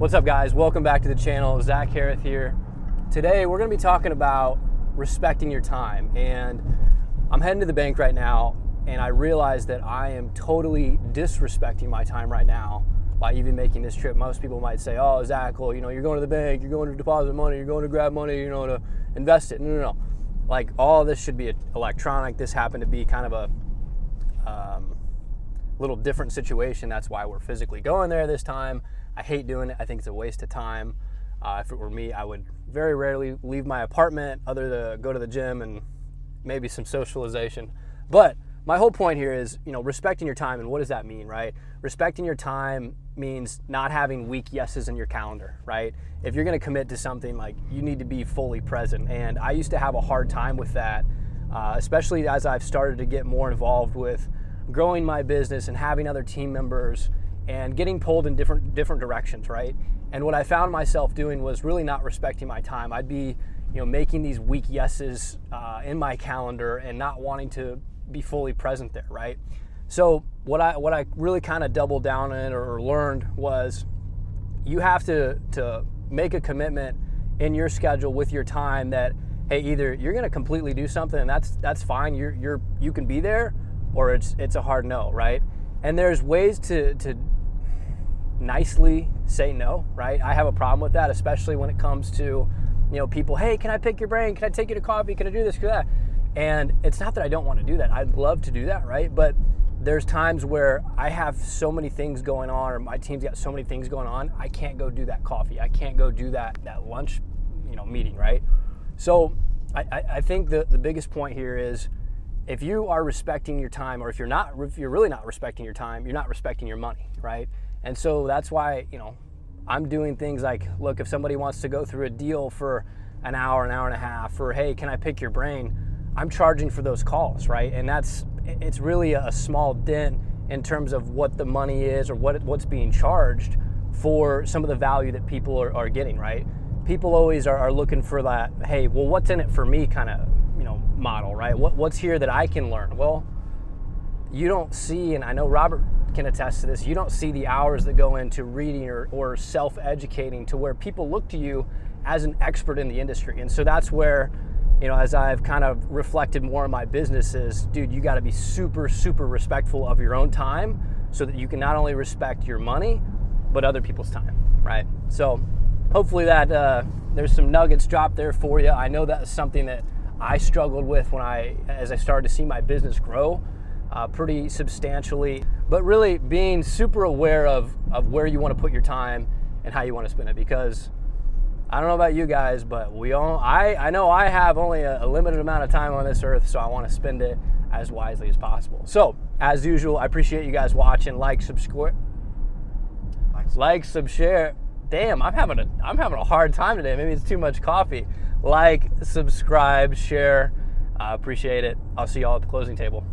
What's up, guys? Welcome back to the channel. Zach Hoereth here. Today we're going to be talking about respecting your time, and I'm heading to the bank right now, and I realize that I am totally disrespecting my time right now by even making this trip. Most people might say, "Oh, Zach, well, you're going to the bank, you're going to deposit money, you're going to grab money, to invest it." No. Like, all of this should be electronic. This happened to be kind of a little different situation. That's why we're physically going there this time. I hate doing it. I think it's a waste of time. If it were me, I would very rarely leave my apartment other than go to the gym and maybe some socialization. But my whole point here is, respecting your time. And what does that mean, right? Respecting your time means not having weak yeses in your calendar, right? If you're going to commit to something, like, you need to be fully present. And I used to have a hard time with that, especially as I've started to get more involved with growing my business and having other team members and getting pulled in different directions, right? And what I found myself doing was really not respecting my time. I'd be, making these weak yeses in my calendar and not wanting to be fully present there, right? So what I really kind of doubled down in or learned was, you have to make a commitment in your schedule with your time that, hey, either you're going to completely do something and that's fine, you can be there, or it's a hard no, right? And there's ways to nicely say no, right? I have a problem with that, especially when it comes to, people, "Hey, can I pick your brain? Can I take you to coffee? Can I do this, do that?" And it's not that I don't want to do that. I'd love to do that, right? But there's times where I have so many things going on, or my team's got so many things going on, I can't go do that coffee. I can't go do that lunch, meeting, right? So I think the biggest point here is, if you are respecting your time, or if you're really not respecting your time, you're not respecting your money, right? And so that's why, I'm doing things like, look, if somebody wants to go through a deal for an hour and a half, or, hey, can I pick your brain? I'm charging for those calls, right? And it's really a small dent in terms of what the money is, or what's being charged for some of the value that people are getting, right? People always are looking for that, hey, well, what's in it for me kind of, model, right? What's here that I can learn? Well, you don't see, and I know Robert can attest to this, you don't see the hours that go into reading or self-educating to where people look to you as an expert in the industry. And so that's where, as I've kind of reflected more on my business is, dude, you got to be super, super respectful of your own time so that you can not only respect your money, but other people's time, right? So hopefully that there's some nuggets dropped there for you. I know that's something that I struggled with as I started to see my business grow pretty substantially, but really being super aware of where you want to put your time and how you want to spend it. Because I don't know about you guys, but I know I have only a limited amount of time on this earth, so I want to spend it as wisely as possible. So as usual, I appreciate you guys watching. Like, subscribe, share. Damn, I'm having a hard time today. Maybe it's too much coffee. Like, subscribe, share. Appreciate it. I'll see y'all at the closing table.